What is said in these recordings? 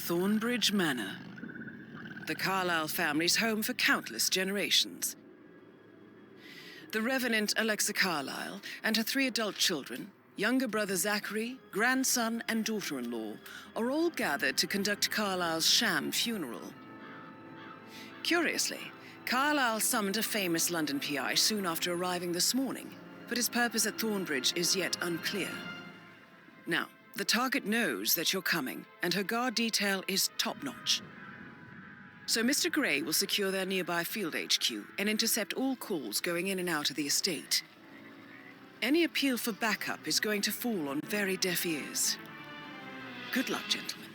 Thornbridge Manor. The Carlyle family's home for countless generations. The Revenant Alexa Carlyle and her 3 adult children, younger brother Zachary, grandson and daughter-in-law, are all gathered to conduct Carlyle's sham funeral. Curiously, Carlyle summoned a famous London PI soon after arriving this morning, but his purpose at Thornbridge is yet unclear. Now, the target knows that you're coming, and her guard detail is top-notch. So Mr. Gray will secure their nearby field HQ and intercept all calls going in and out of the estate. Any appeal for backup is going to fall on very deaf ears. Good luck, gentlemen.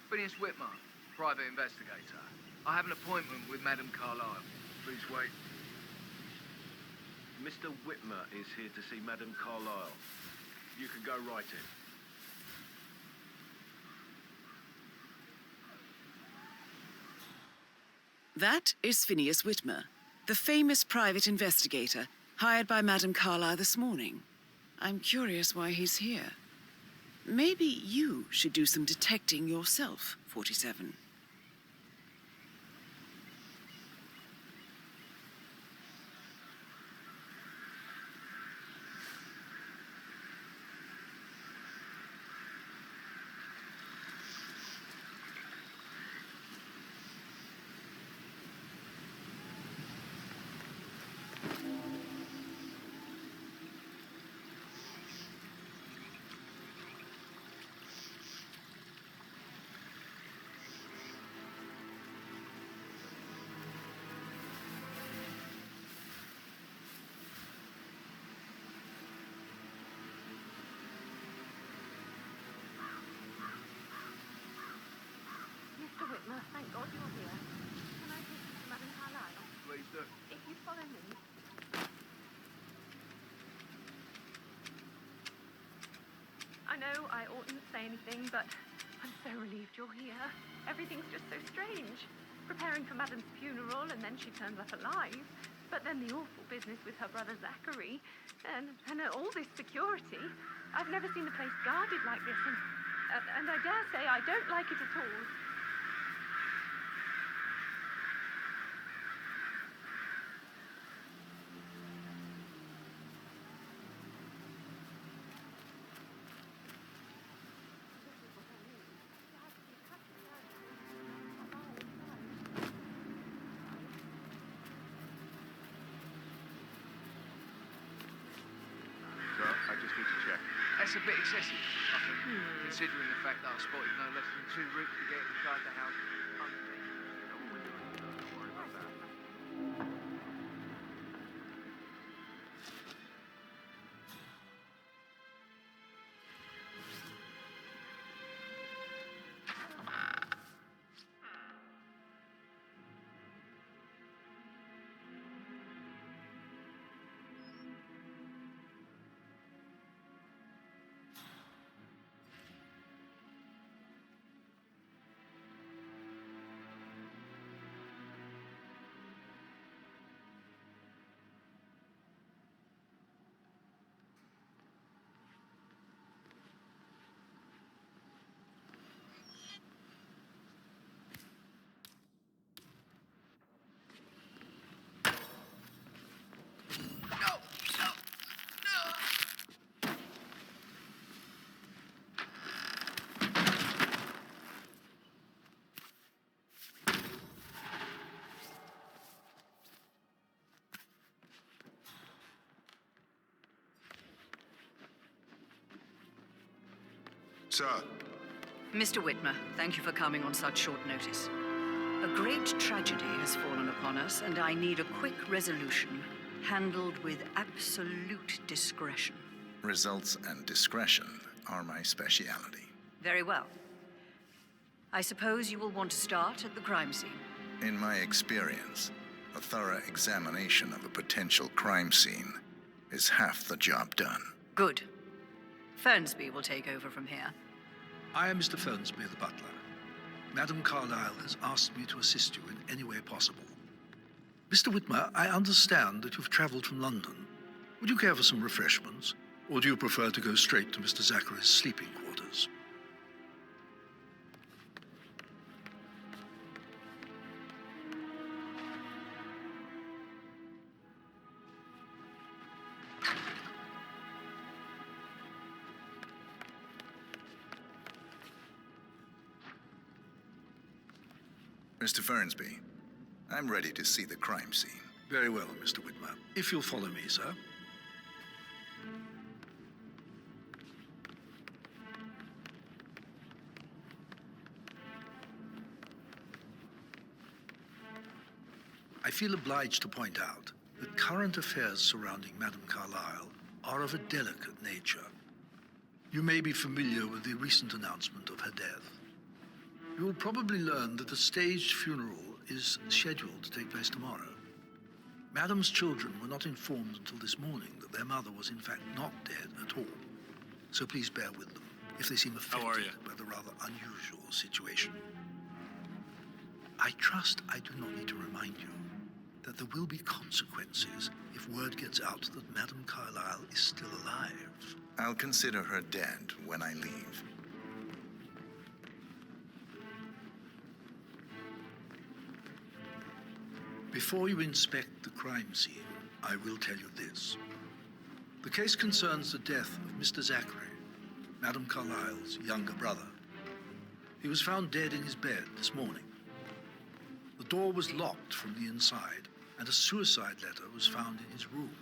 Phineas Whitmer, private investigator. I have an appointment with Madame Carlyle. Please wait. Mr. Whitmer is here to see Madame Carlyle. You can go right in. That is Phineas Whitmer, the famous private investigator hired by Madame Carlyle this morning. I'm curious why he's here. Maybe you should do some detecting yourself, 47. Mr. Whitmer, thank God you're here. Can I take you to Madame Carlyle? Please do. If you follow me. I know I oughtn't say anything, but I'm so relieved you're here. Everything's just so strange. Preparing for Madame's funeral, and then she turns up alive. But then the awful business with her brother Zachary, and all this security. I've never seen the place guarded like this, and I dare say I don't like it at all. I just need to check. That's a bit excessive, I think, considering the fact that I spotted no less than 2 routes to get inside the house. Don't worry about that. Sir. Mr. Whitmer, thank you for coming on such short notice. A great tragedy has fallen upon us, and I need a quick resolution, handled with absolute discretion. Results and discretion are my speciality. Very well. I suppose you will want to start at the crime scene. In my experience, a thorough examination of a potential crime scene is half the job done. Good. Fernsby will take over from here. I am Mr. Fernsby, the butler. Madam Carlyle has asked me to assist you in any way possible. Mr. Whitmer, I understand that you've traveled from London. Would you care for some refreshments, or do you prefer to go straight to Mr. Zachary's sleeping quarters? Mr. Fernsby, I'm ready to see the crime scene. Very well, Mr. Whitmer. If you'll follow me, sir. I feel obliged to point out that current affairs surrounding Madame Carlyle are of a delicate nature. You may be familiar with the recent announcement of her death. You will probably learn that a staged funeral is scheduled to take place tomorrow. Madame's children were not informed until this morning that their mother was in fact not dead at all. So please bear with them if they seem affected by the rather unusual situation. I trust I do not need to remind you that there will be consequences if word gets out that Madame Carlyle is still alive. I'll consider her dead when I leave. Before you inspect the crime scene, I will tell you this. The case concerns the death of Mr. Zachary, Madame Carlyle's younger brother. He was found dead in his bed this morning. The door was locked from the inside, and a suicide letter was found in his room.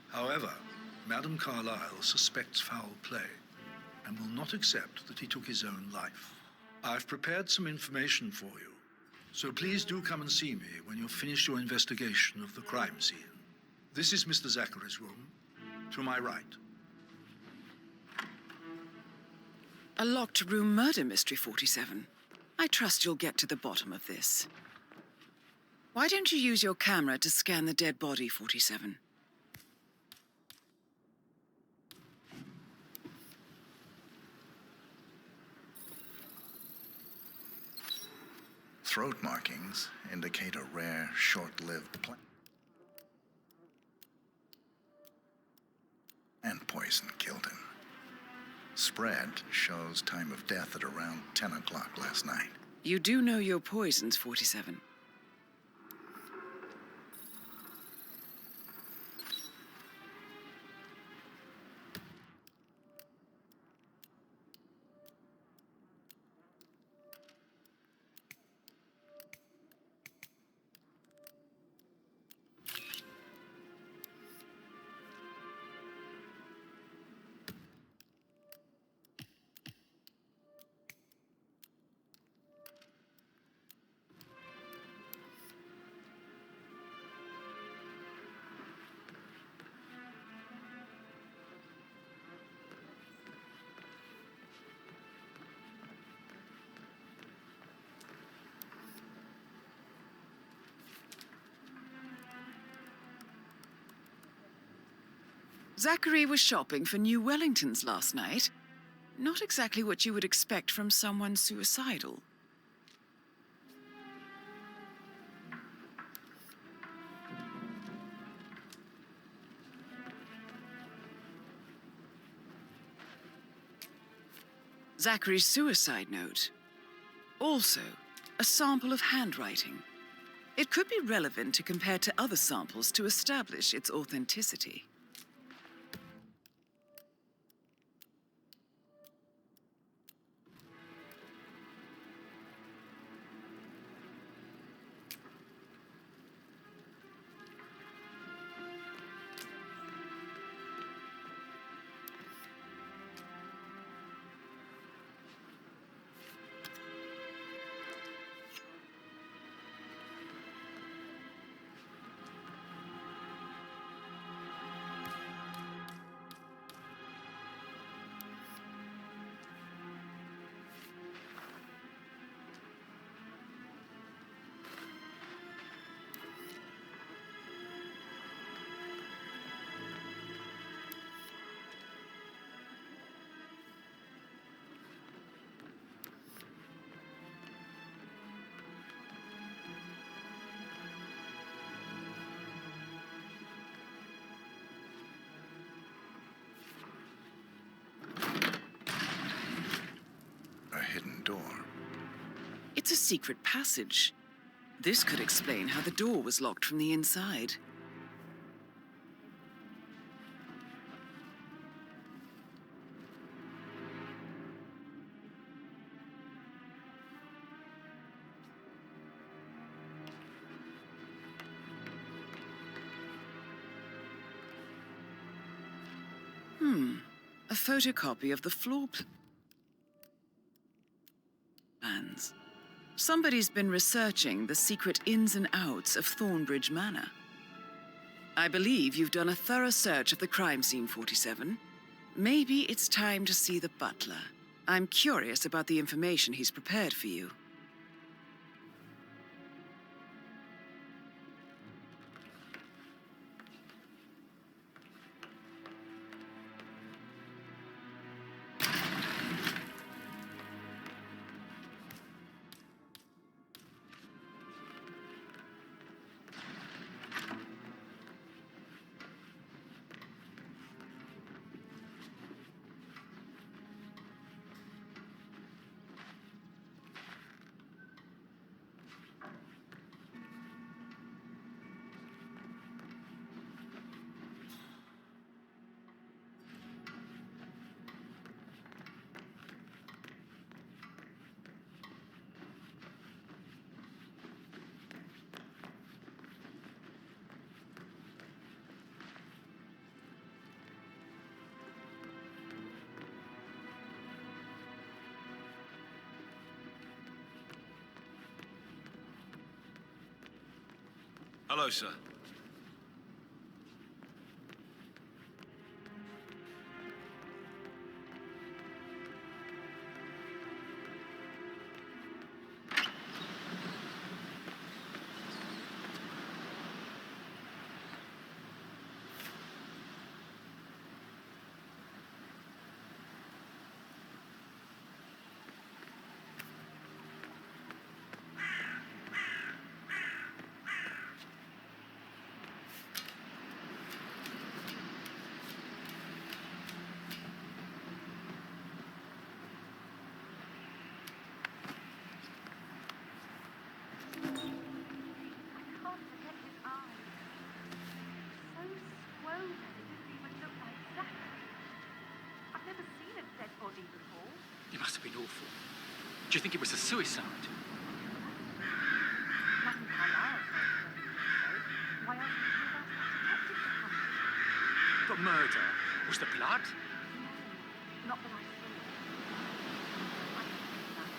However, Madame Carlyle suspects foul play and will not accept that he took his own life. I've prepared some information for you, so please do come and see me when you've finished your investigation of the crime scene. This is Mr. Zachary's room, to my right. A locked room murder mystery, 47. I trust you'll get to the bottom of this. Why don't you use your camera to scan the dead body, 47? Throat markings indicate a rare, short-lived plant. And poison killed him. Spread shows time of death at around 10 o'clock last night. You do know your poisons, 47. Zachary was shopping for new Wellingtons last night. Not exactly what you would expect from someone suicidal. Zachary's suicide note. Also, a sample of handwriting. It could be relevant to compare to other samples to establish its authenticity. door. It's a secret passage. This could explain how the door was locked from the inside. A photocopy of the floor plans. Somebody's been researching the secret ins and outs of Thornbridge Manor. I believe you've done a thorough search of the crime scene, 47. Maybe it's time to see the butler. I'm curious about the information he's prepared for you. Hello, sir. It must have been awful. Do you think it was a suicide? Madam Carlyle said so. Why else would you have asked the detective to come? But murder? Was the blood? No, not that I saw. I think that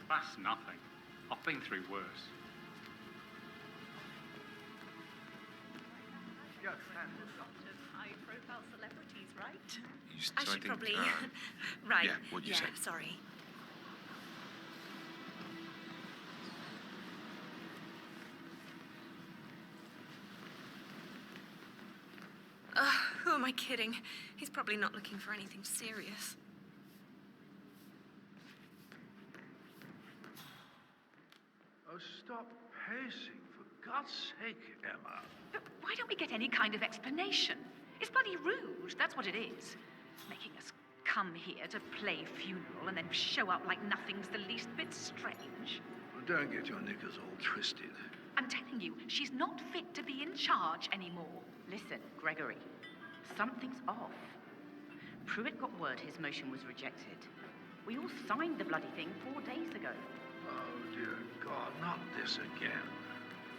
That's nothing. I've been through worse. Yes, Lots of high-profile celebrities, right? I should probably... right. Yeah, what you said. Sorry. Who am I kidding? He's probably not looking for anything serious. Oh, stop pacing, for God's sake, Emma. But why don't we get any kind of explanation? It's bloody rude, that's what it is. Making us come here to play funeral and then show up like nothing's the least bit strange. Well, don't get your knickers all twisted. I'm telling you, she's not fit to be in charge anymore. Listen, Gregory, something's off. Pruitt got word his motion was rejected. We all signed the bloody thing 4 days ago. Oh, dear God, not this again.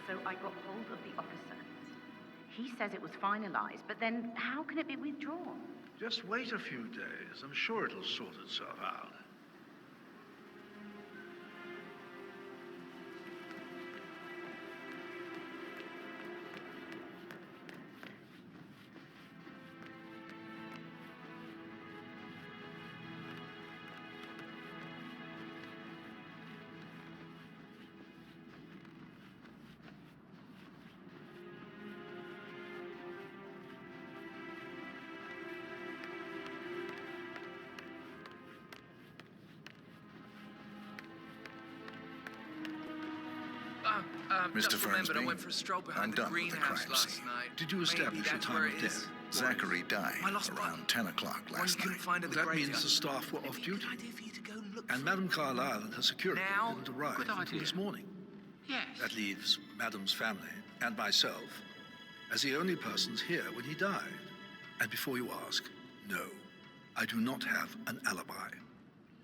So I got hold of the officer. He says it was finalized, but then how can it be withdrawn? Just wait a few days. I'm sure it'll sort itself out. Mr. Just remembered I Thornbridge, went for a stroll I'm behind the done with the greenhouse crime last scene. night. Did you Maybe establish the that's time where of it death? is. Zachary died My lost around button. 10 o'clock One you last couldn't night. find at the That graveyard. means the staff were off duty. Good idea for you to go look And for Madame Carlyle and her security Now? didn't arrive Good until idea. this morning. Yes. That leaves Madame's family and myself as the only persons here when he died. And before you ask, no, I do not have an alibi.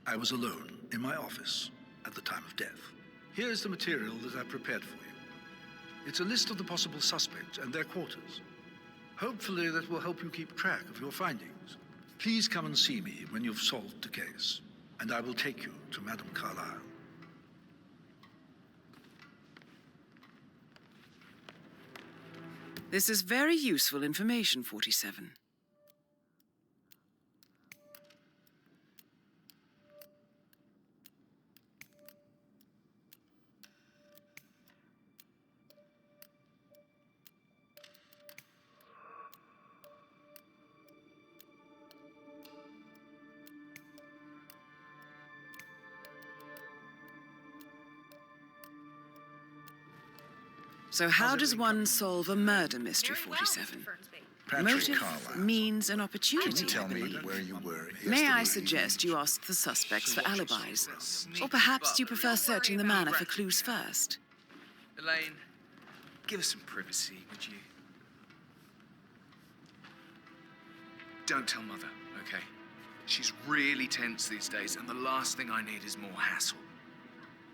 I was alone in my office at the time of death. Here's the material that I prepared for you. It's a list of the possible suspects and their quarters. Hopefully that will help you keep track of your findings. Please come and see me when you've solved the case, and I will take you to Madame Carlyle. This is very useful information, 47. So how does one solve a murder mystery, 47? Patrick Motive, Carlyle. means, and Can opportunity, you tell I me believe. where you were May I yesterday suggest evening? you ask the suspects for alibis? Sneaky Or perhaps butler. you prefer Don't searching the worry about manor for record clues now. first? Elaine, give us some privacy, would you? Don't tell Mother, okay? She's really tense these days, and the last thing I need is more hassle.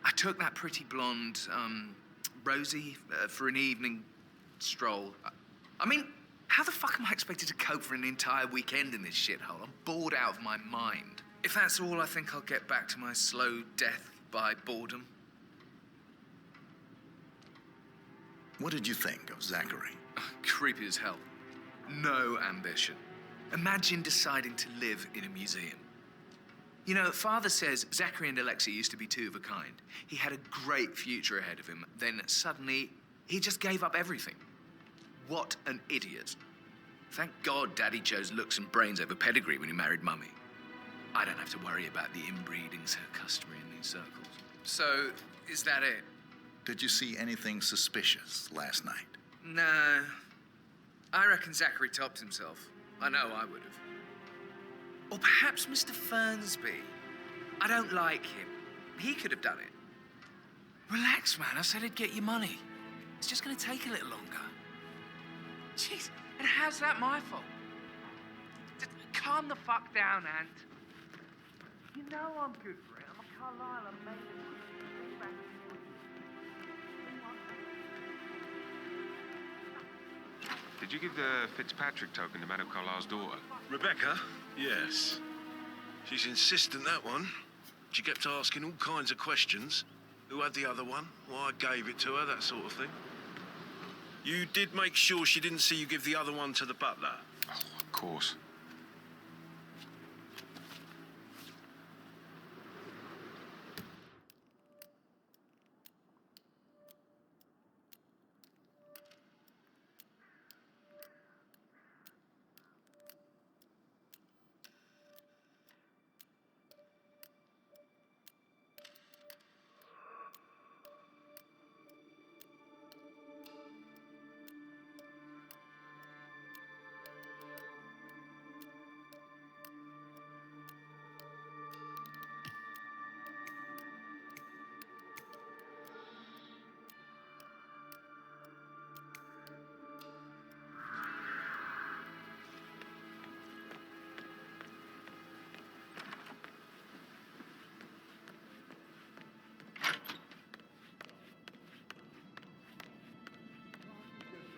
I took that pretty blonde, Rosie, for an evening stroll. I mean, how the fuck am I expected to cope for an entire weekend in this shithole? I'm bored out of my mind. If that's all, I think I'll get back to my slow death by boredom. What did you think of Zachary? Creepy as hell. No ambition. Imagine deciding to live in a museum. You know, Father says Zachary and Alexia used to be two of a kind. He had a great future ahead of him. Then suddenly, he just gave up everything. What an idiot. Thank God Daddy chose looks and brains over pedigree when he married Mummy. I don't have to worry about the inbreeding so customary in these circles. So, is that it? Did you see anything suspicious last night? No. I reckon Zachary topped himself. I know I would have. Or perhaps Mr. Fernsby. I don't like him. He could have done it. Relax, man. I said I'd get you money. It's just going to take a little longer. Jeez, and how's that my fault? Calm the fuck down, Ant. You know I'm good for it. I'm a Carlisle. I'm made Did you give the Fitzpatrick token to Madame Carlyle's daughter? Rebecca? Yes. She's insistent, that one. She kept asking all kinds of questions. Who had the other one? Why I gave it to her, that sort of thing. You did make sure she didn't see you give the other one to the butler? Oh, of course.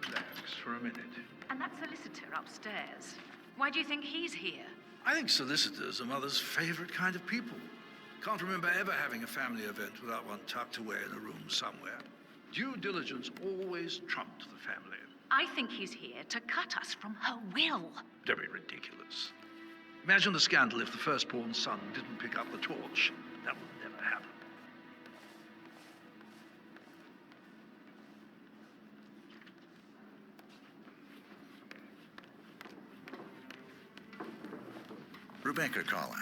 Relax for a minute. And that solicitor upstairs. Why do you think he's here? I think solicitors are Mother's favorite kind of people. Can't remember ever having a family event without one tucked away in a room somewhere. Due diligence always trumped the family. I think he's here to cut us from her will. Very ridiculous. Imagine the scandal if the firstborn son didn't pick up the torch. That would never happen. Rebecca Carlyle,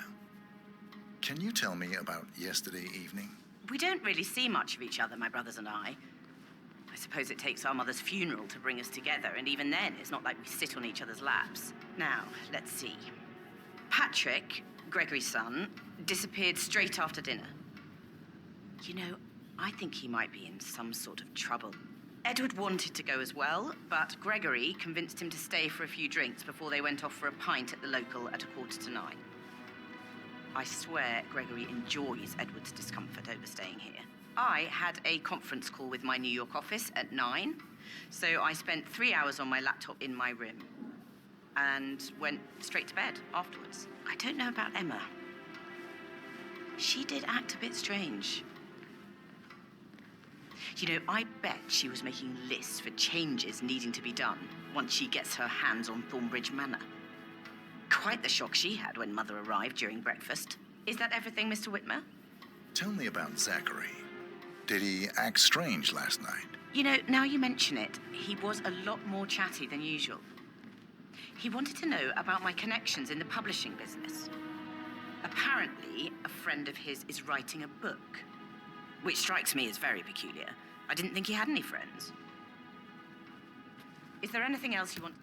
can you tell me about yesterday evening? We don't really see much of each other, my brothers and I. I suppose it takes our mother's funeral to bring us together, and even then, it's not like we sit on each other's laps. Now, let's see. Patrick, Gregory's son, disappeared straight after dinner. You know, I think he might be in some sort of trouble. Edward wanted to go as well, but Gregory convinced him to stay for a few drinks before they went off for a pint at the local at 9:15. I swear Gregory enjoys Edward's discomfort over staying here. I had a conference call with my New York office at 9, so I spent 3 hours on my laptop in my room and went straight to bed afterwards. I don't know about Emma. She did act a bit strange. You know, I bet she was making lists for changes needing to be done once she gets her hands on Thornbridge Manor. Quite the shock she had when Mother arrived during breakfast. Is that everything, Mr. Whitmer? Tell me about Zachary. Did he act strange last night? You know, now you mention it, he was a lot more chatty than usual. He wanted to know about my connections in the publishing business. Apparently, a friend of his is writing a book, which strikes me as very peculiar. I didn't think he had any friends. Is there anything else you want to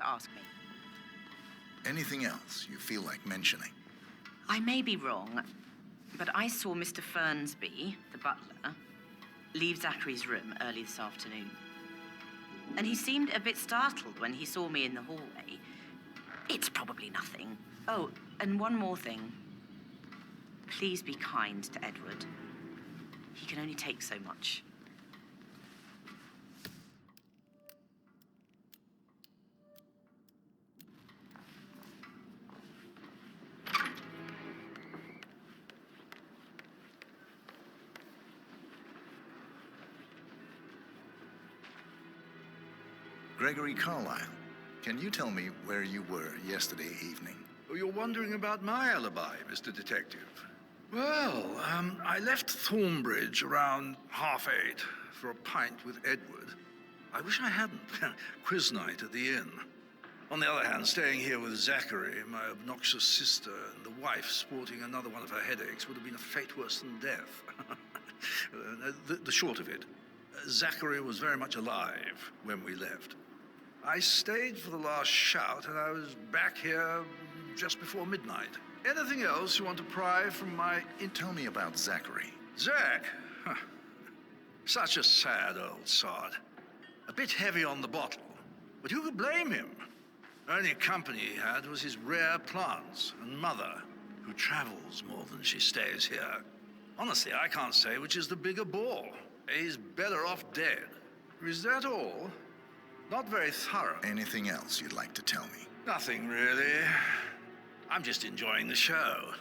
ask me? Anything else you feel like mentioning? I may be wrong, but I saw Mr. Fernsby, the butler, leave Zachary's room early this afternoon. And he seemed a bit startled when he saw me in the hallway. It's probably nothing. Oh, and one more thing. Please be kind to Edward. He can only take so much. Gregory Carlyle, can you tell me where you were yesterday evening? Oh, you're wondering about my alibi, Mr. Detective. Well, I left Thornbridge around 8:30 for a pint with Edward. I wish I hadn't. Quiz night at the inn. On the other hand, staying here with Zachary, my obnoxious sister, and the wife sporting another one of her headaches would have been a fate worse than death. The short of it, Zachary was very much alive when we left. I stayed for the last shout, and I was back here just before midnight. Anything else you want to pry from my... Tell me about Zachary. Zach? Huh. Such a sad old sod. A bit heavy on the bottle, but who could blame him? Only company he had was his rare plants and Mother, who travels more than she stays here. Honestly, I can't say which is the bigger bore. He's better off dead. Is that all? Not very thorough. Anything else you'd like to tell me? Nothing, really. I'm just enjoying the show.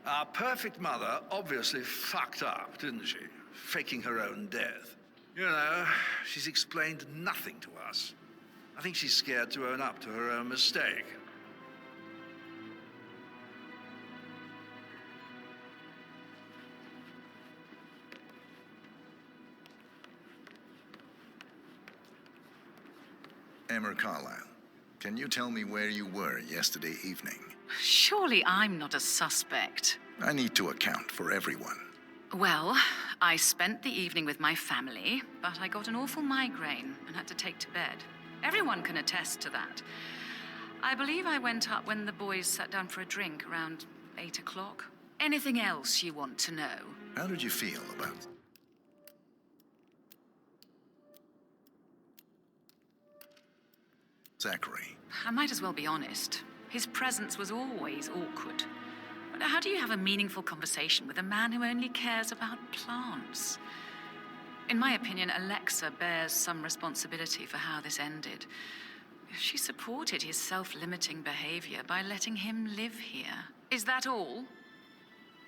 Our perfect mother obviously fucked up, didn't she? Faking her own death. You know, she's explained nothing to us. I think she's scared to own up to her own mistake. Emma Carlyle, can you tell me where you were yesterday evening? Surely I'm not a suspect. I need to account for everyone. Well, I spent the evening with my family, but I got an awful migraine and had to take to bed. Everyone can attest to that. I believe I went up when the boys sat down for a drink around 8 o'clock. Anything else you want to know? How did you feel about Zachary? I might as well be honest. His presence was always awkward. But how do you have a meaningful conversation with a man who only cares about plants? In my opinion, Alexa bears some responsibility for how this ended. She supported his self-limiting behavior by letting him live here. Is that all?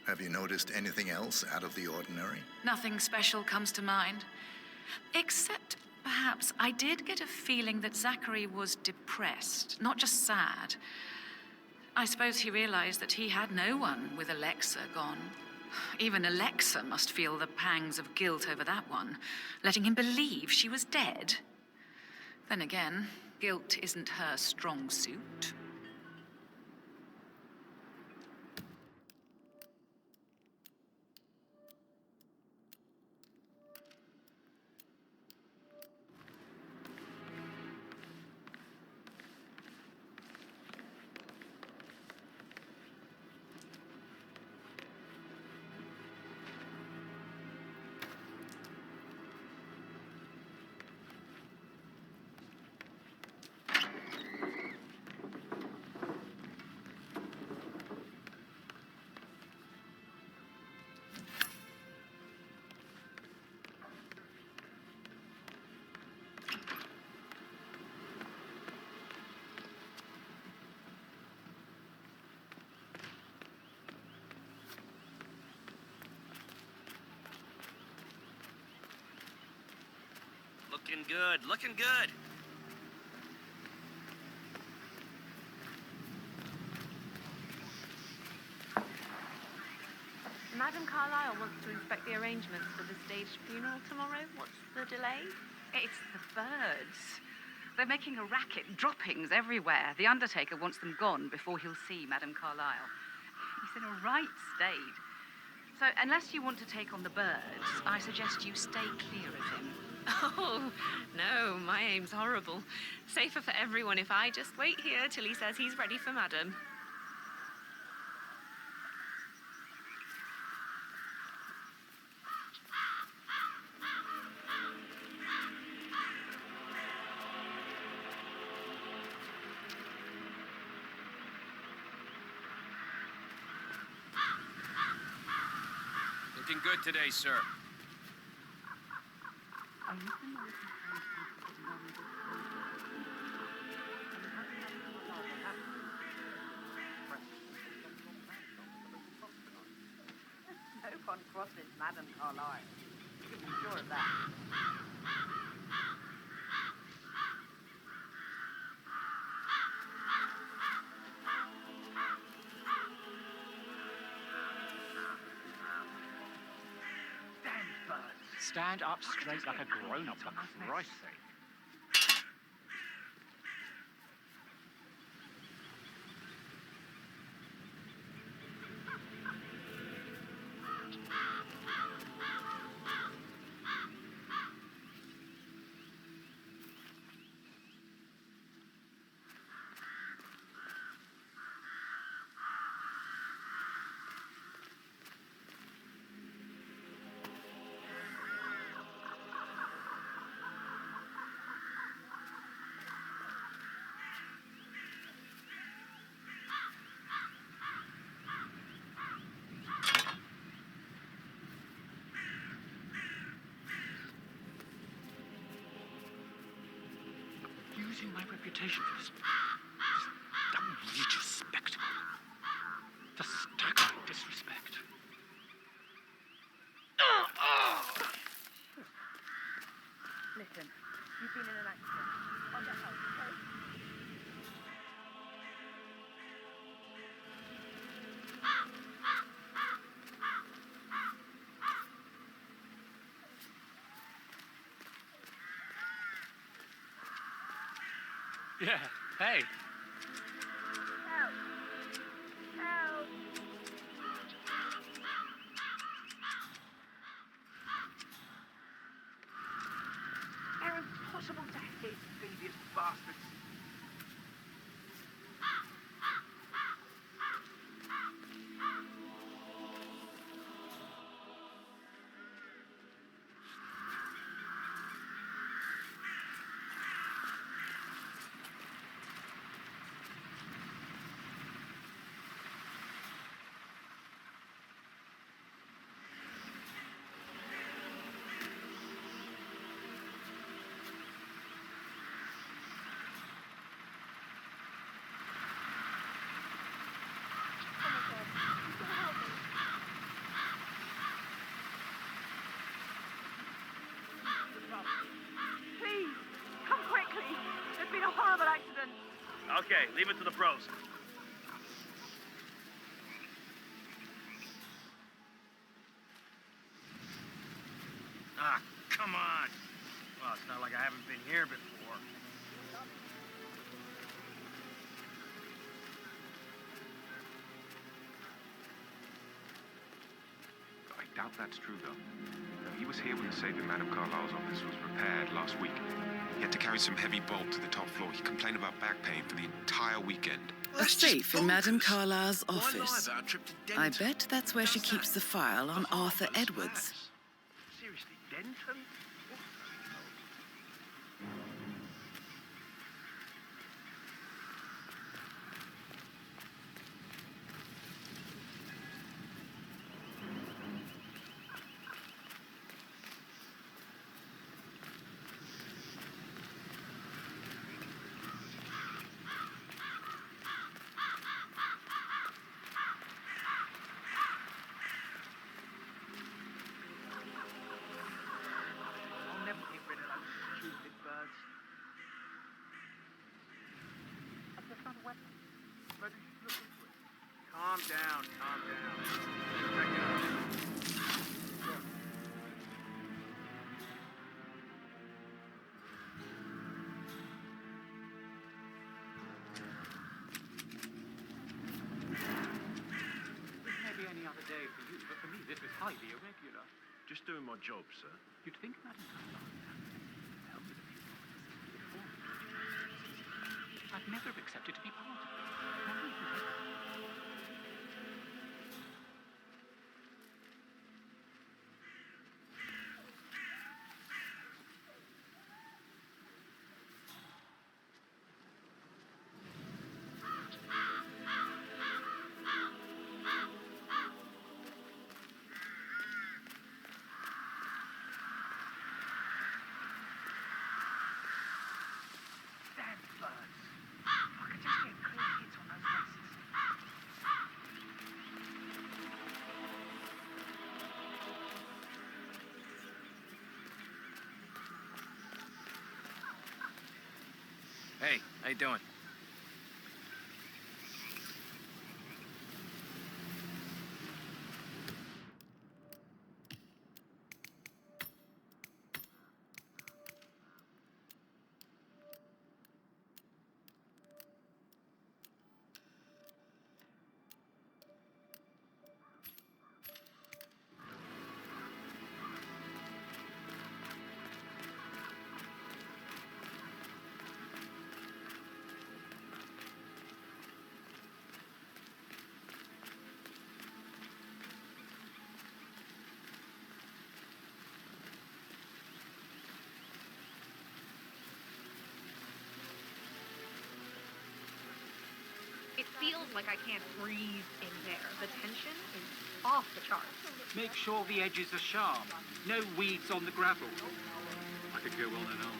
Have you noticed anything else out of the ordinary? Nothing special comes to mind. Except, perhaps, I did get a feeling that Zachary was depressed, not just sad. I suppose he realized that he had no one with Alexa gone. Even Alexa must feel the pangs of guilt over that one, letting him believe she was dead. Then again, guilt isn't her strong suit. Looking good, looking good. Madam Carlyle wants to inspect the arrangements for the staged funeral tomorrow. What's the delay? It's the birds. They're making a racket, droppings everywhere. The undertaker wants them gone before he'll see Madame Carlyle. He's in a right state. So, unless you want to take on the birds, I suggest you stay clear of him. Oh, no, my aim's horrible. Safer for everyone if I just wait here till he says he's ready for Madam. Looking good today, sir. No one crosses Madame Carlyle. You can be sure of that. Stand up straight like a grown-up, for Christ's sake. Using my reputation for this outrageous spectacle. The staggering disrespect. Listen, you've been in an accident. On the house, okay? Yeah, hey. Help! Help! They're impossible to hit, devious bastards. Please, come quickly. There's been a horrible accident. Okay, leave it to the pros. Ah, come on. Well, it's not like I haven't been here before. I doubt that's true, though. He was here when the safe in Madame Carlyle's office was repaired last week. He had to carry some heavy bolt to the top floor. He complained about back pain for the entire weekend. A safe in Madame Carlyle's office. I bet that's where she keeps the file on Arthur Edwards. Seriously, Denton? highly irregular. Just doing my job, sir. You'd think Madame Carlyle helped with a few promises before. I'd never have accepted to be part of it. Not even hesitant. Hey, how you doing? It feels like I can't breathe in there. The tension is off the charts. Make sure the edges are sharp. No weeds on the gravel. I could go on and on.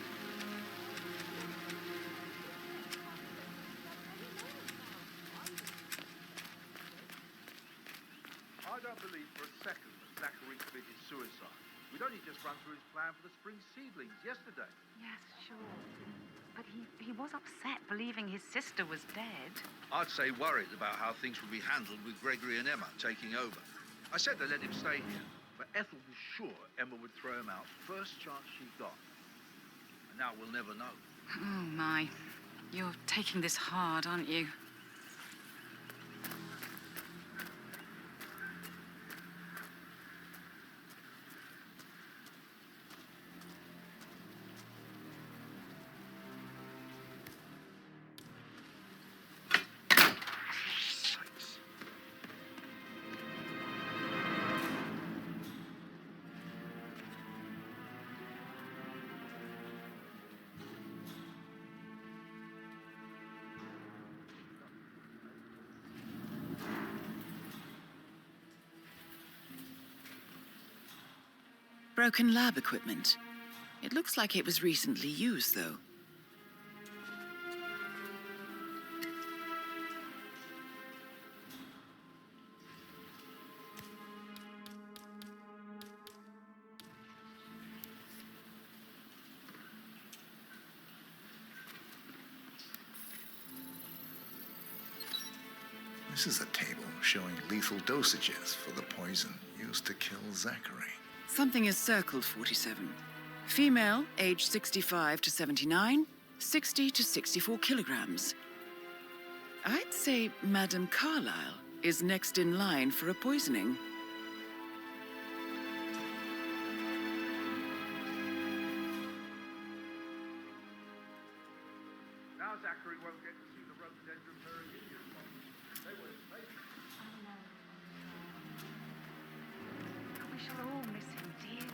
I don't believe for a second that Zachary committed suicide. We'd only just run through his plan for the spring seedlings yesterday. Yes, sure. But he was upset believing his sister was dead. I'd say worried about how things would be handled with Gregory and Emma taking over. I said they let him stay here, but Ethel was sure Emma would throw him out first chance she got. And now we'll never know. Oh, my. You're taking this hard, aren't you? Broken lab equipment. It looks like it was recently used, though. This is a table showing lethal dosages for the poison used to kill Zachary. Something is circled 47. Female, age 65 to 79, 60 to 64 kilograms. I'd say Madame Carlyle is next in line for a poisoning. Now Zachary won't get to see the rhododendron Periginian ones. They were his favourite. We shall all miss him dearly.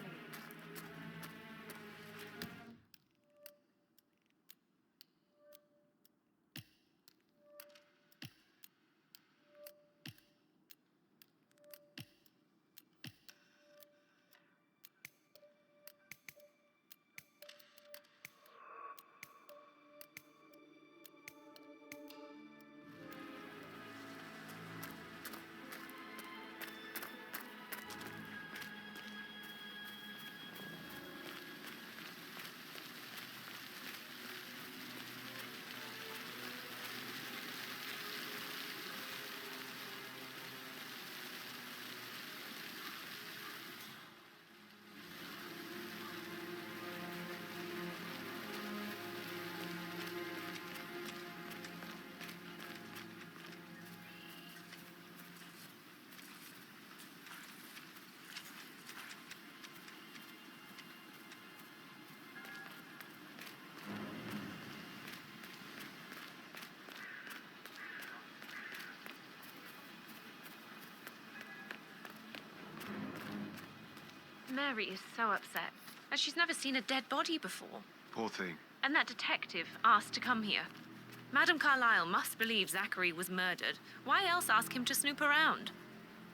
Mary is so upset, as she's never seen a dead body before. Poor thing. And that detective asked to come here. Madame Carlyle must believe Zachary was murdered. Why else ask him to snoop around?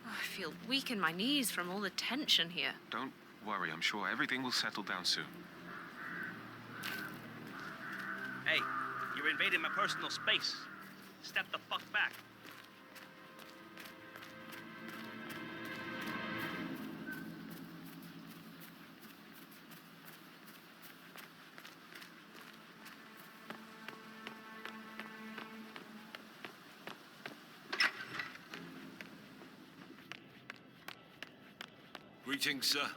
Oh, I feel weak in my knees from all the tension here. Don't worry, I'm sure everything will settle down soon. Hey, you're invading my personal space. Step the fuck back. Greetings, sir.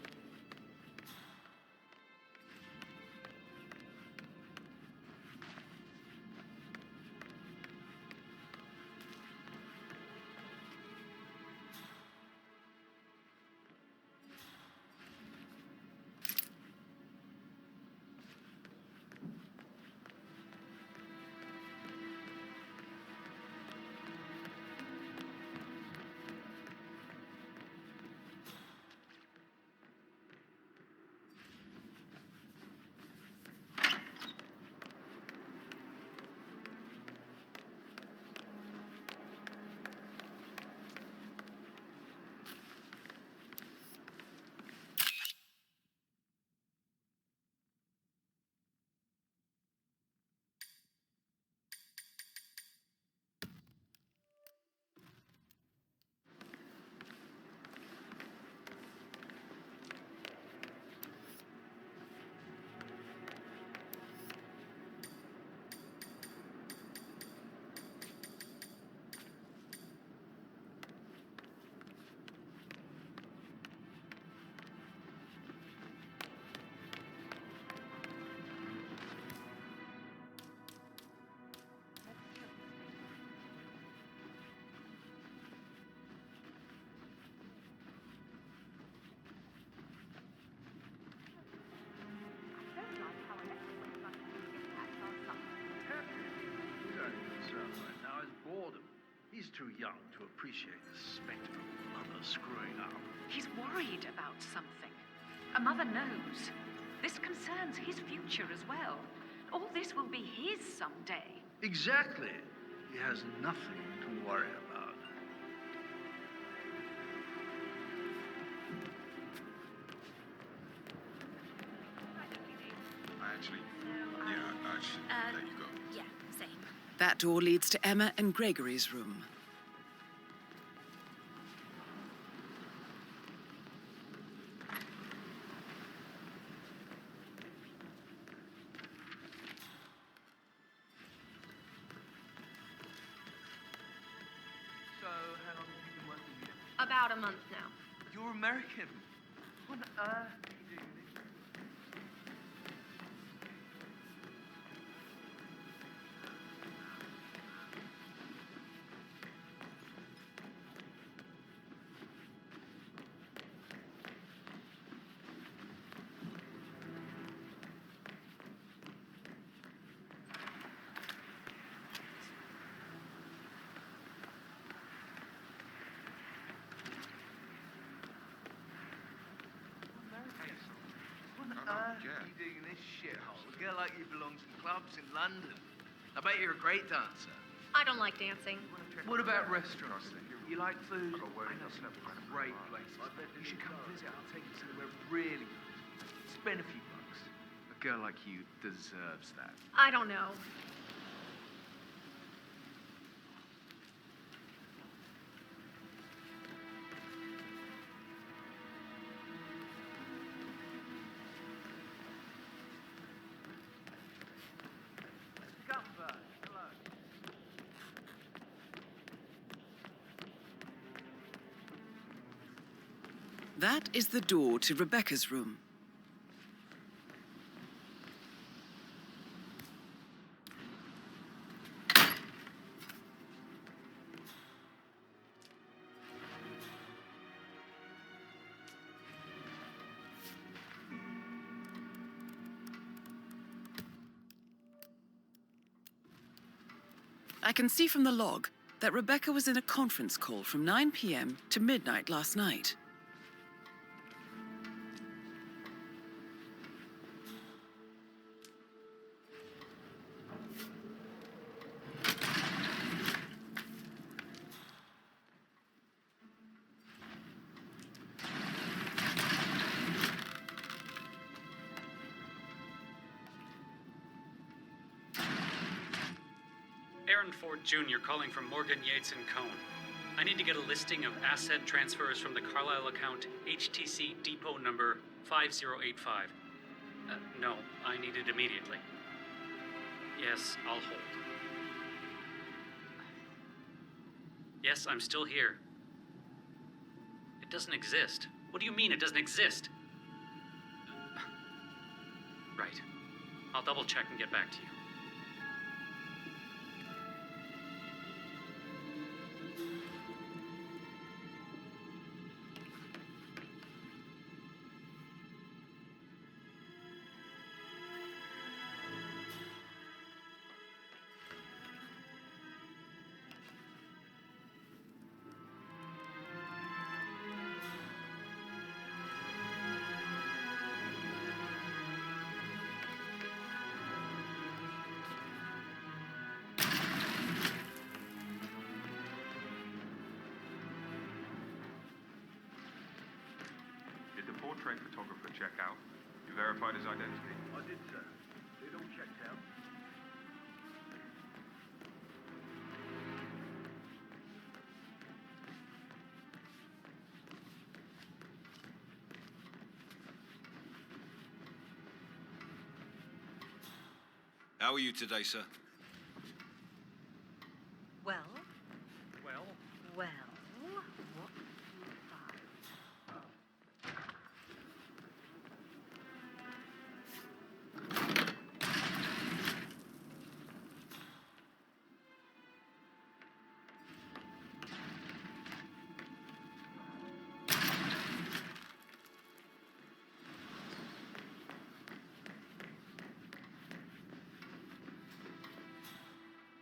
He's too young to appreciate the spectacle of a mother screwing up. He's worried about something. A mother knows. This concerns his future as well. All this will be his someday. Exactly. He has nothing to worry about. I should let you go. Yeah, same. That door leads to Emma and Gregory's room. So, how long have you been working here? About a month now. You're American. What on earth are you doing this? What on earth are you doing in this shithole? A girl like you belongs in clubs in London. I bet you're a great dancer. I don't like dancing. What about restaurants then? You like food? I know some great places. You should come visit. I'll take you somewhere really good. Spend a few bucks. A girl like you deserves that. I don't know. That is the door to Rebecca's room. I can see from the log that Rebecca was in a conference call from 9 p.m. to midnight last night. Warren Ford Jr. calling from Morgan, Yates & Cohn. I need to get a listing of asset transfers from the Carlisle account HTC depot number 5085. No, I need it immediately. Yes, I'll hold. Yes, I'm still here. It doesn't exist. What do you mean it doesn't exist? Right. I'll double check and get back to you. Portrait photographer check out? You verified his identity? I did, sir. It all checked out. How are you today, sir? Well? Well? Well? What did you find?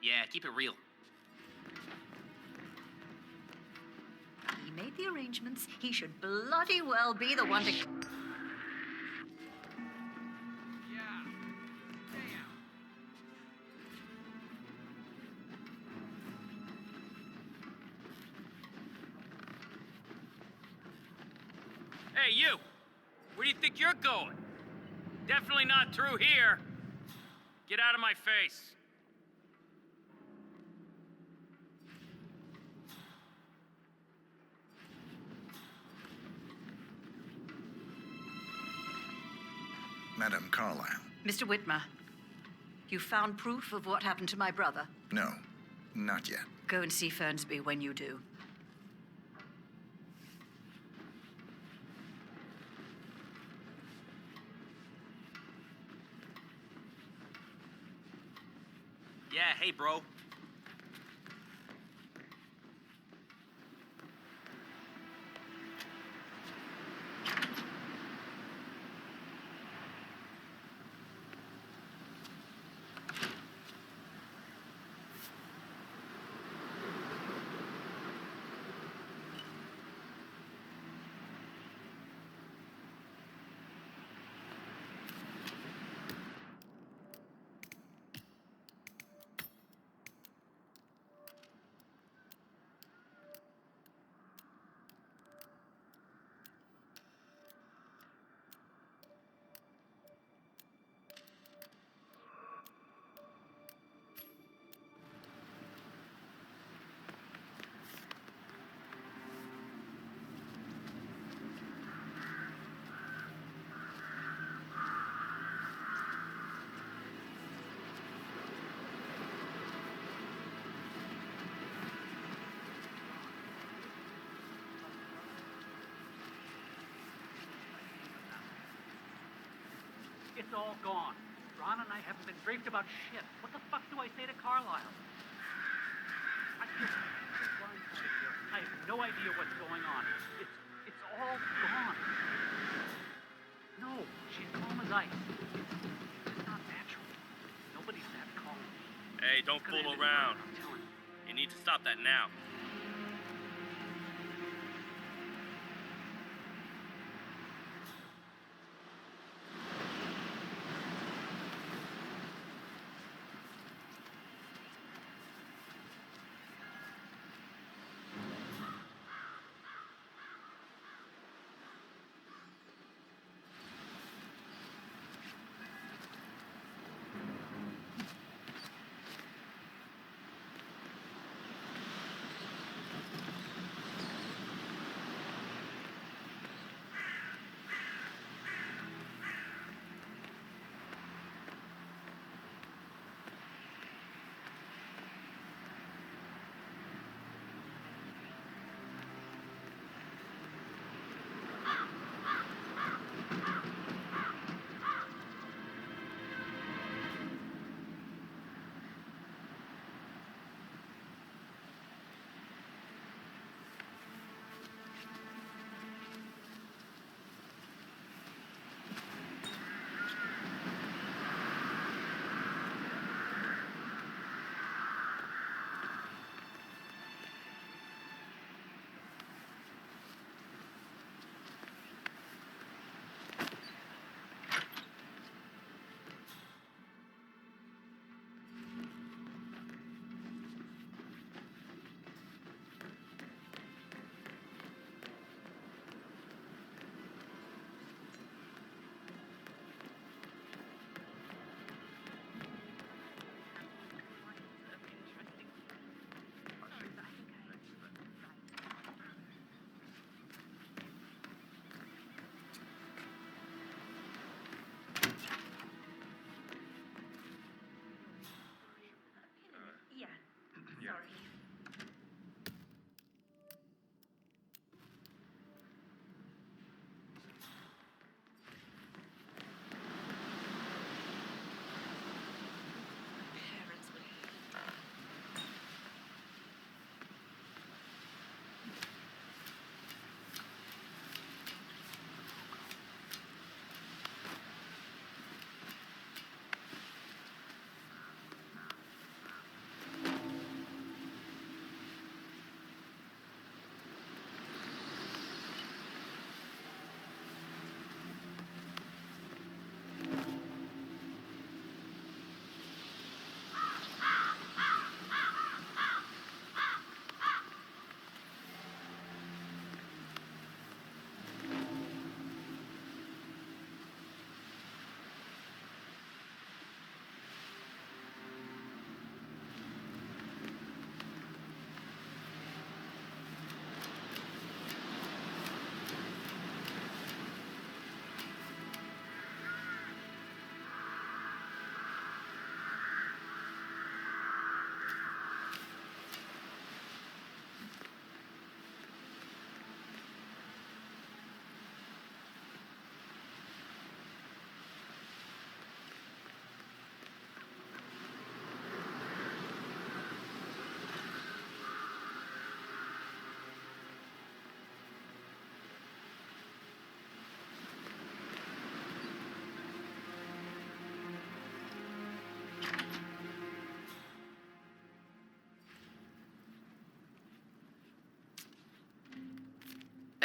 Yeah, keep it real. He made the arrangements. He should bloody well be the one to... Hey, you! Where do you think you're going? Definitely not through here. Get out of my face. Madame Carlisle. Mr. Whitmer, you found proof of what happened to my brother? No, not yet. Go and see Fernsby when you do. Yeah, hey, bro. It's all gone. Ron and I haven't been briefed about shit. What the fuck do I say to Carlisle? I have no idea what's going on. It's all gone. No, she's calm as ice. It's not natural. Nobody's that calm. Hey, don't fool around. You need to stop that now.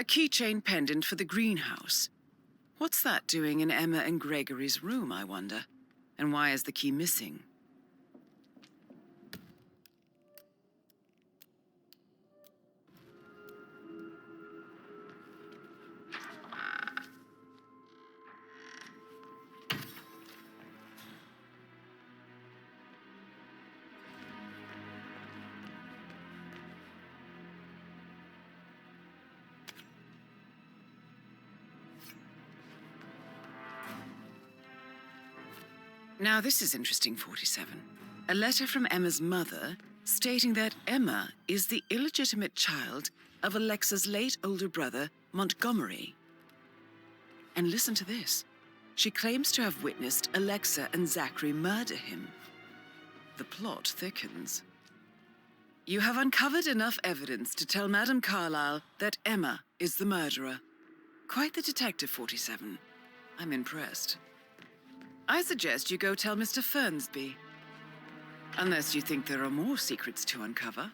keychain pendant for the greenhouse. What's that doing in Emma and Gregory's room, I wonder? And why is the key missing? Now this is interesting, 47. A letter from Emma's mother stating that Emma is the illegitimate child of Alexa's late older brother, Montgomery. And listen to this. She claims to have witnessed Alexa and Zachary murder him. The plot thickens. You have uncovered enough evidence to tell Madame Carlyle that Emma is the murderer. Quite the detective, 47. I'm impressed. I suggest you go tell Mr. Fernsby. Unless you think there are more secrets to uncover.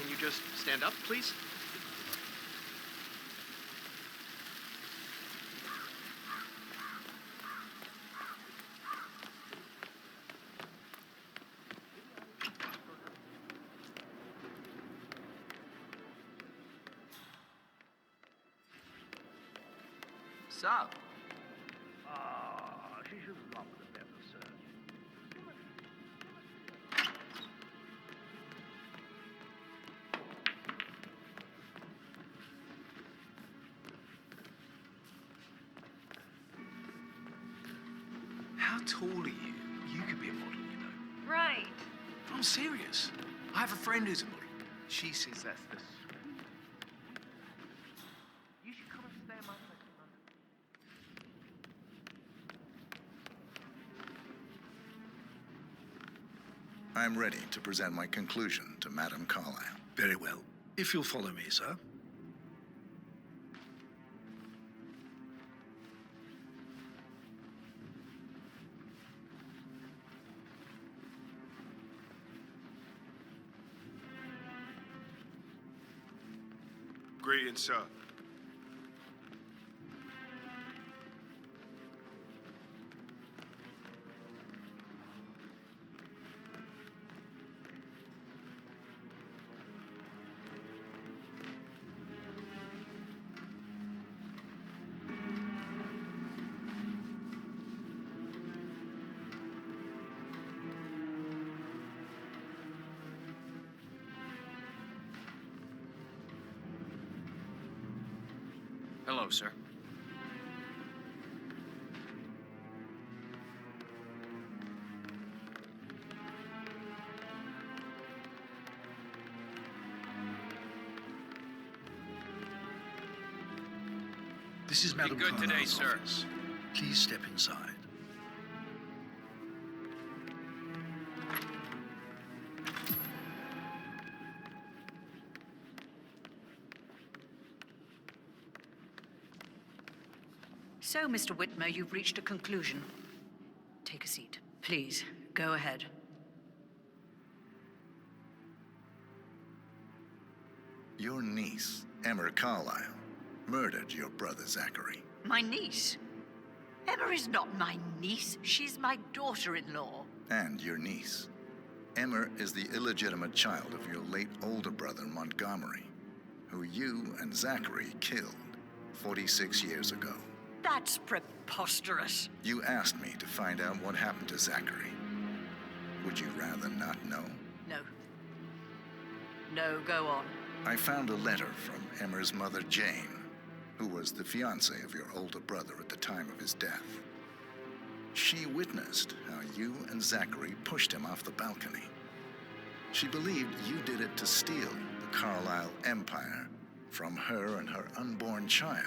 Can you just stand up, please? Sup? She should love the better, sir. How tall are you? You could be a model, you know. Right. I'm serious. I have a friend who's a model. She says that's the You should come and stay in my place in London. I'm ready to present my conclusion to Madame Carlyle. Very well. If you'll follow me, sir. Greetings, sir. Hello, sir. This is Madame good today, Carlyle's sir. office. Please step inside. So, Mr. Whitmer, you've reached a conclusion. Take a seat. Please, go ahead. Your niece, Emma Carlyle, murdered your brother Zachary. My niece? Emma is not my niece. She's my daughter-in-law. And your niece. Emma is the illegitimate child of your late older brother Montgomery, who you and Zachary killed 46 years ago. That's preposterous. You asked me to find out what happened to Zachary. Would you rather not know? No. No, go on. I found a letter from Emma's mother, Jane, who was the fiancée of your older brother at the time of his death. She witnessed how you and Zachary pushed him off the balcony. She believed you did it to steal the Carlyle empire from her and her unborn child.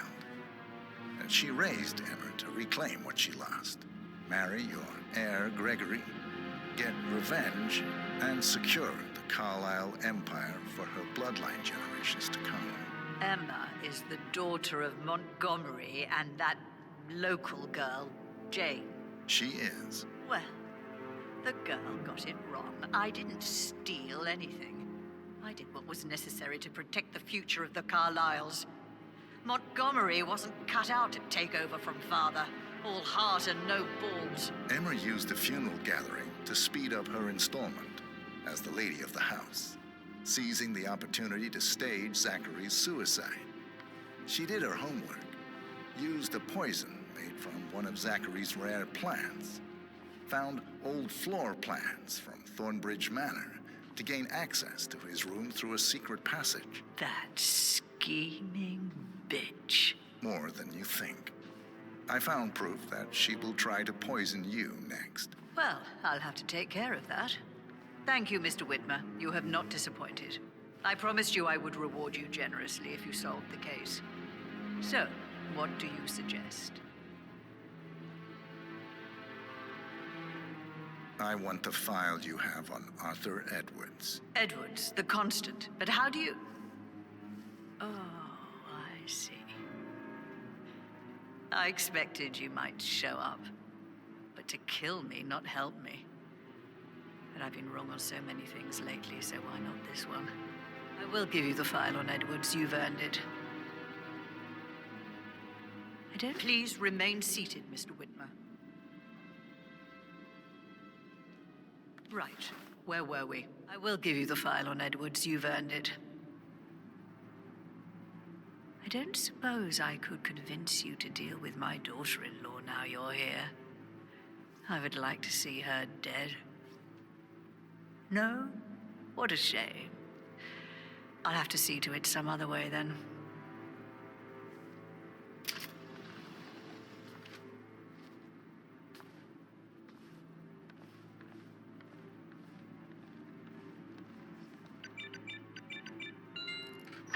And she raised Emma to reclaim what she lost. Marry your heir, Gregory, get revenge, and secure the Carlyle empire for her bloodline generations to come. Emma is the daughter of Montgomery and that local girl, Jane. She is. Well, the girl got it wrong. I didn't steal anything. I did what was necessary to protect the future of the Carlyles. Montgomery wasn't cut out to take over from father. All heart and no balls. Emma used the funeral gathering to speed up her installment as the lady of the house, seizing the opportunity to stage Zachary's suicide. She did her homework, used a poison made from one of Zachary's rare plants, found old floor plans from Thornbridge Manor to gain access to his room through a secret passage. That scheming bitch. More than you think. I found proof that she will try to poison you next. Well, I'll have to take care of that. Thank you, Mr. Whitmer. You have not disappointed. I promised you I would reward you generously if you solved the case. So, what do you suggest? I want the file you have on Arthur Edwards. Edwards, the constant. But how do you... Oh, I see. I expected you might show up. But to kill me, not help me. But I've been wrong on so many things lately, so why not this one? I will give you the file on Edwards. You've earned it. I don't... Please remain seated, Mr. Whitmer. Right. Where were we? I will give you the file on Edwards. You've earned it. I don't suppose I could convince you to deal with my daughter-in-law now you're here. I would like to see her dead. No? What a shame. I'll have to see to it some other way then.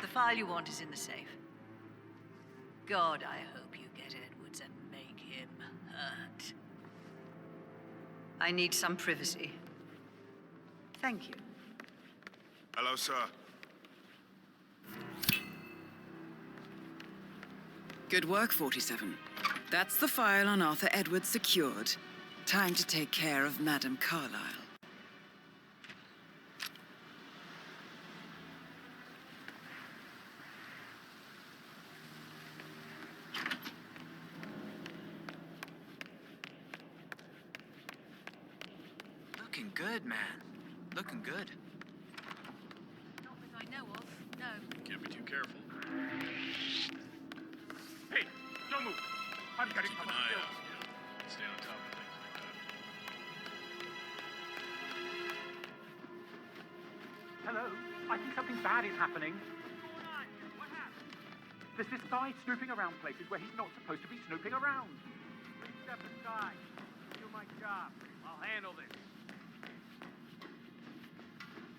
The file you want is in the safe. God, I hope you get Edwards and make him hurt. I need some privacy. Thank you. Hello, sir. Good work, 47. That's the file on Arthur Edwards secured. Time to take care of Madame Carlyle. Looking good, man. Looking good. Not that I know of, no. Can't be too careful. Hey, don't move. I'm getting Keep an eye out. Stay on top of things like that. Hello? I think something bad is happening. What happened? There's this guy snooping around places where he's not supposed to be snooping around. Please step aside. Do my job. I'll handle this.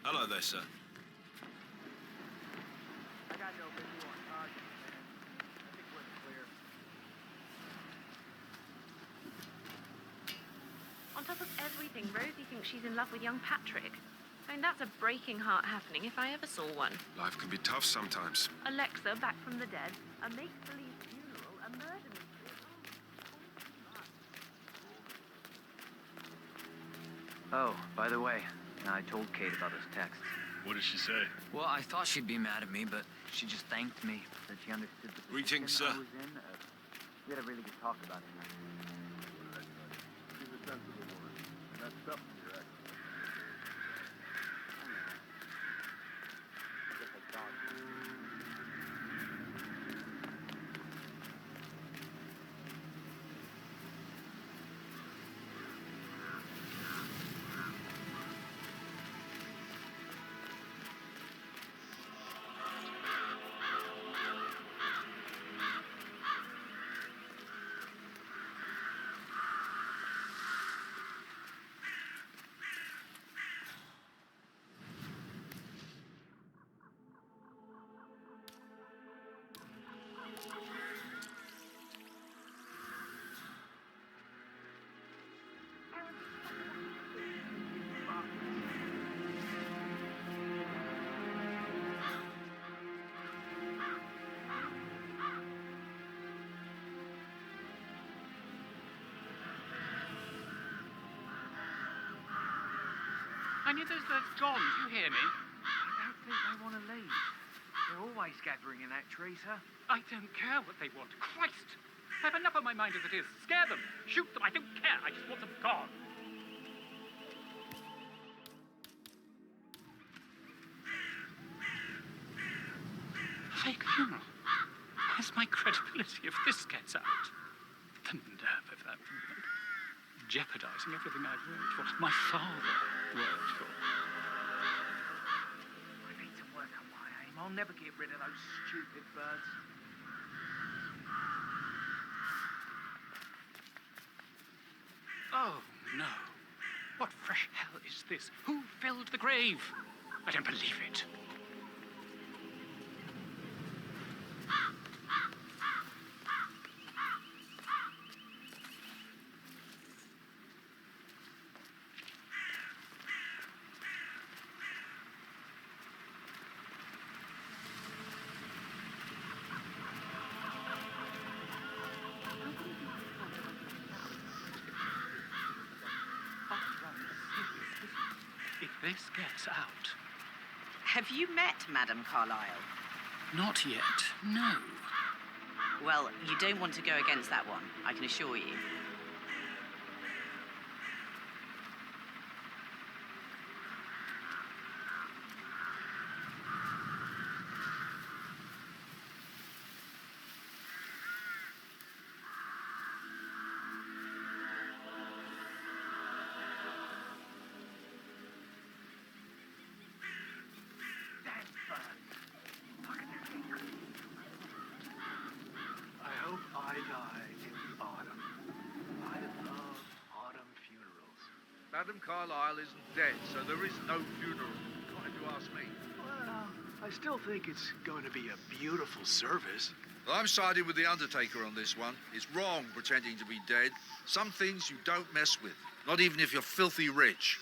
Hello there, sir. I got no visual on target, man. I think we're clear. On top of everything, Rosie thinks she's in love with young Patrick. I mean, that's a breaking heart happening if I ever saw one. Life can be tough sometimes. Alexa back from the dead, a make-believe funeral, a murder mystery. Oh, by the way, I told Kate about those texts. What did she say? Well, I thought she'd be mad at me, but she just thanked me. Said she understood the position Greetings, sir. I was in. We had a really good talk about it. She's a sensible woman. That's tough for your ex. I need those birds gone. Do you hear me? I don't think they want to leave. They're always gathering in that tree, sir. I don't care what they want. Christ! I have enough on my mind as it is. Scare them. Shoot them. I don't care. I just want them gone. Fake funeral. Where's my credibility if this gets out? The nerve of that woman. Jeopardizing everything I've worked for. My father worked for. I need to work on my aim. I'll never get rid of those stupid birds. Oh, no. What fresh hell is this? Who filled the grave? I don't believe it. If this gets out... Have you met Madame Carlyle? Not yet, no. Well, you don't want to go against that one, I can assure you. I hope I die in the autumn. I love autumn funerals. Madame Carlyle isn't dead, so there is no funeral. Not if you ask me. Well, I still think it's going to be a beautiful service. Well, I'm siding with the Undertaker on this one. It's wrong pretending to be dead. Some things you don't mess with, not even if you're filthy rich.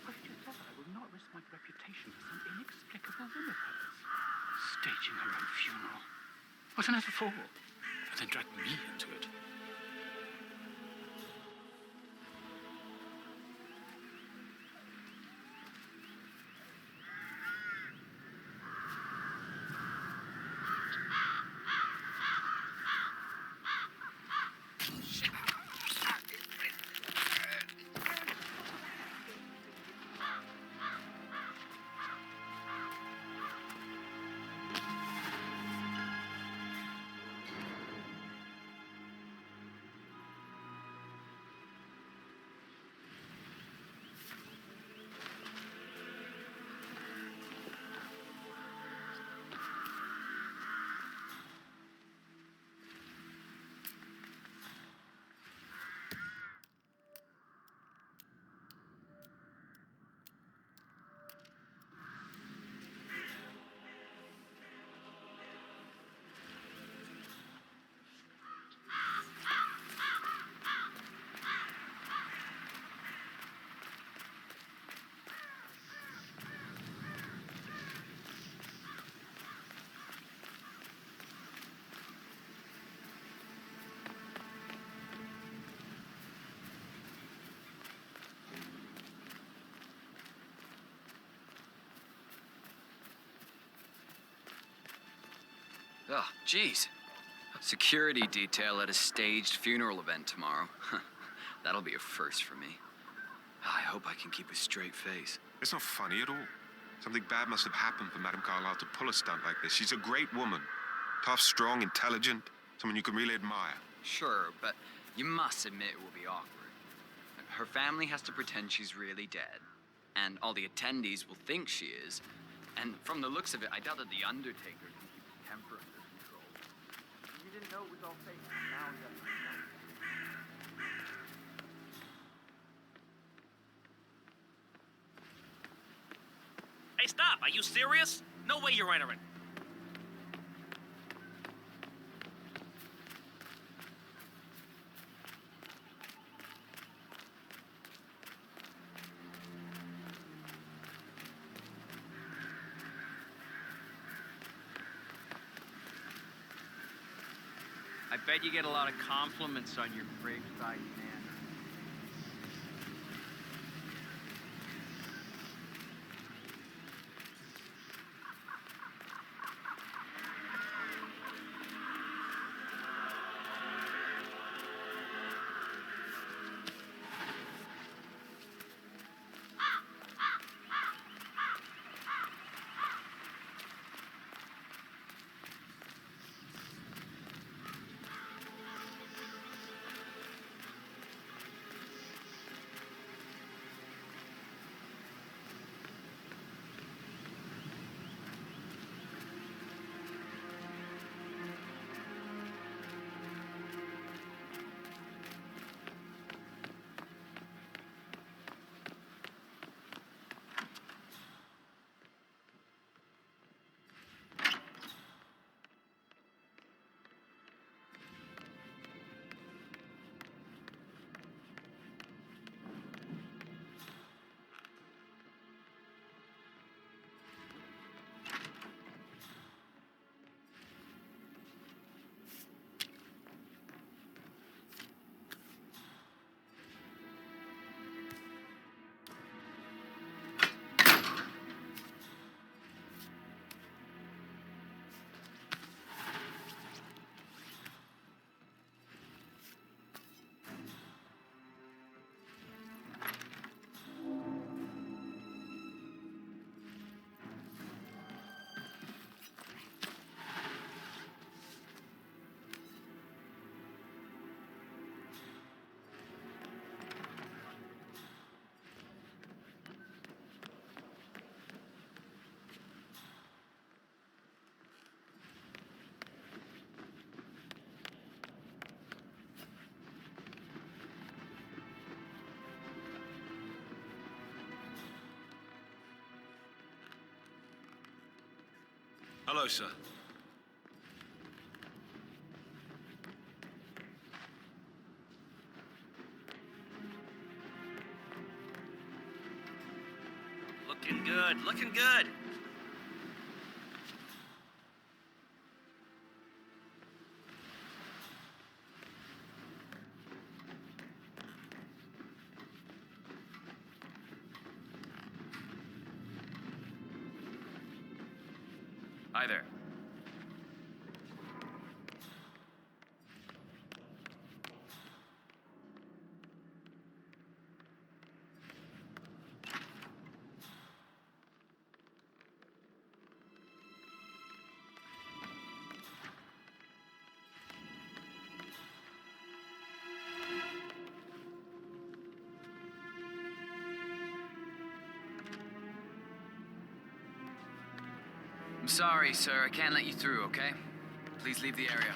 What did you say? I will not risk my reputation for some inexplicable whim of hers. Staging her own funeral. What on earth for? And then drag me into it. Oh, jeez. Security detail at a staged funeral event tomorrow. That'll be a first for me. I hope I can keep a straight face. It's not funny at all. Something bad must have happened for Madame Carlyle to pull a stunt like this. She's a great woman. Tough, strong, intelligent. Someone you can really admire. Sure, but you must admit it will be awkward. Her family has to pretend she's really dead, and all the attendees will think she is. And from the looks of it, I doubt that the Undertaker can keep his temper under control. You didn't know it was all fake. Now you have to know. Hey, stop! Are you serious? No way you're entering. I bet you get a lot of compliments on your graveside manner. Hello, sir. Looking good, looking good. Hi there. I'm sorry, sir. I can't let you through, okay? Please leave the area.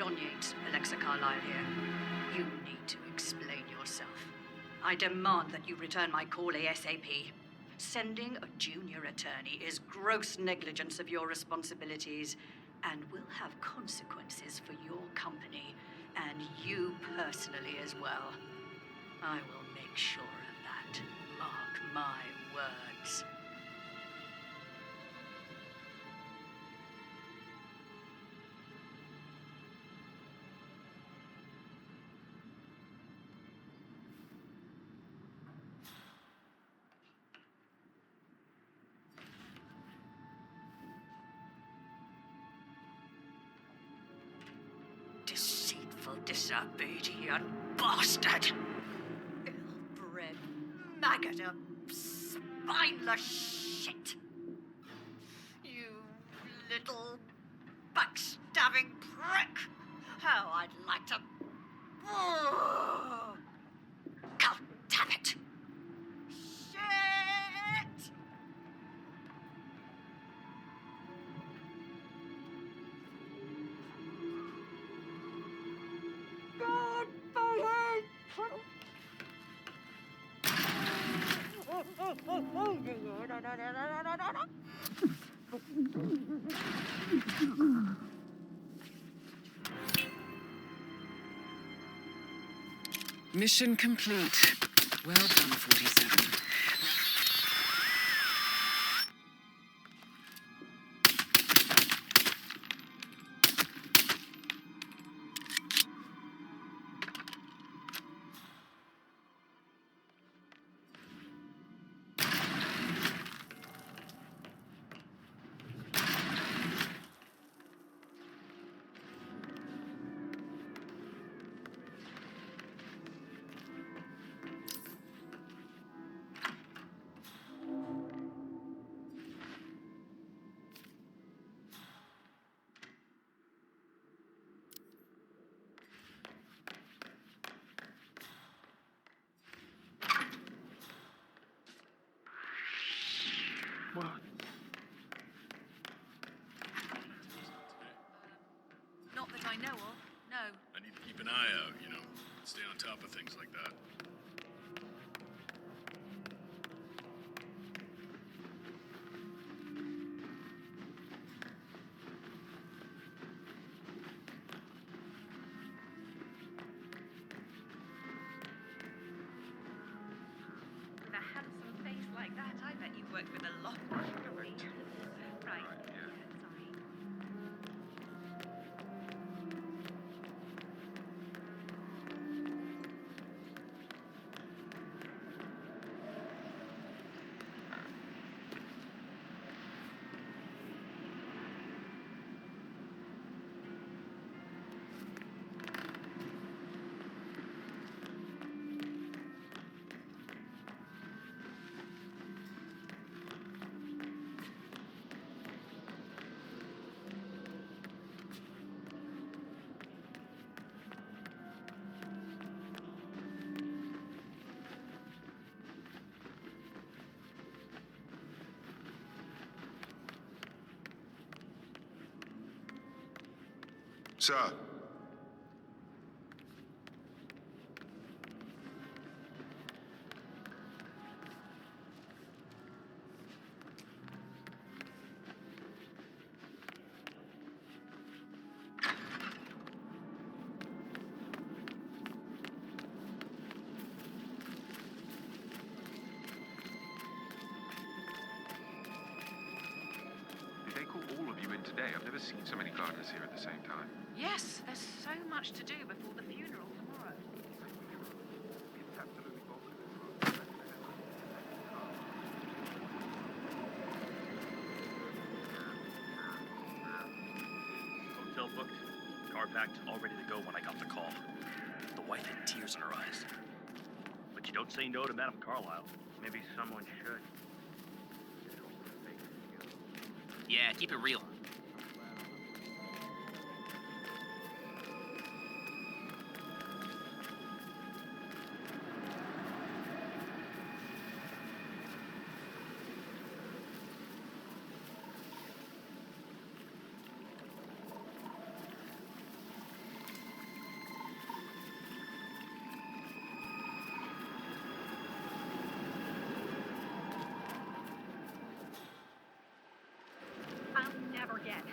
John Yates, Alexa Carlyle here. You need to explain yourself. I demand that you return my call ASAP. Sending a junior attorney is gross negligence of your responsibilities and will have consequences for your company and you personally as well. I will make sure of that. Mark my words. Deceitful, disobedient bastard! Ill-bred maggot of spineless shit! You little backstabbing prick! How I'd like to... Oh, God damn it! Shit! God, Mission complete. Well done, 47. What? Not that I know of, no. I need to keep an eye out, stay on top of things like that. With a handsome face like that, I bet you worked with a lot more chivalry. Right. Sorry. Sir. Did they call all of you in today? I've never seen so many gardeners here at the same time. Yes, there's so much to do before the funeral tomorrow. Hotel booked, car packed, all ready to go when I got the call. The wife had tears in her eyes. But you don't say no to Madame Carlyle. Maybe someone should. Yeah, keep it real.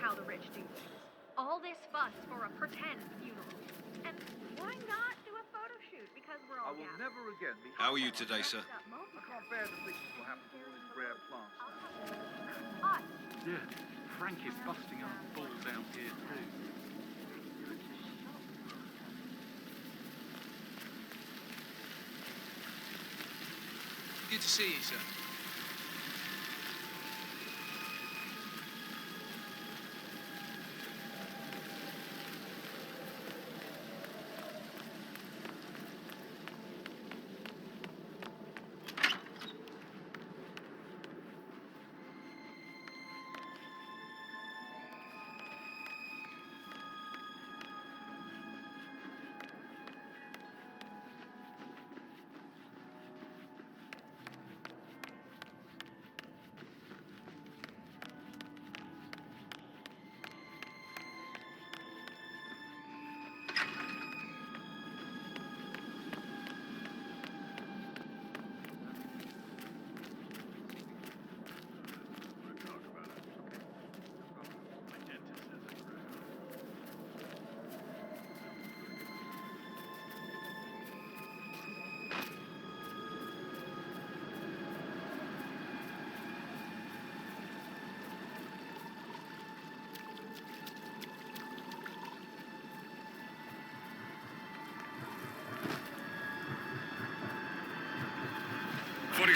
how the rich do things. All this fuss for a pretend funeral. And why not do a photo shoot? Because we're all I will gathered. never again be... How are you today, sir? I can't bear to think what will happen to all these rare plants. Us. Yeah, Frank is busting our balls down here too. Good to see you, sir.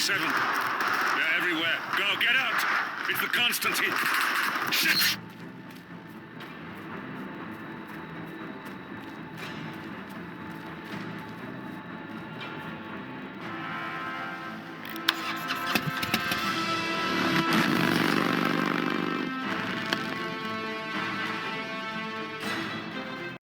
They're everywhere. Go, get out! It's the Constantine! Shit!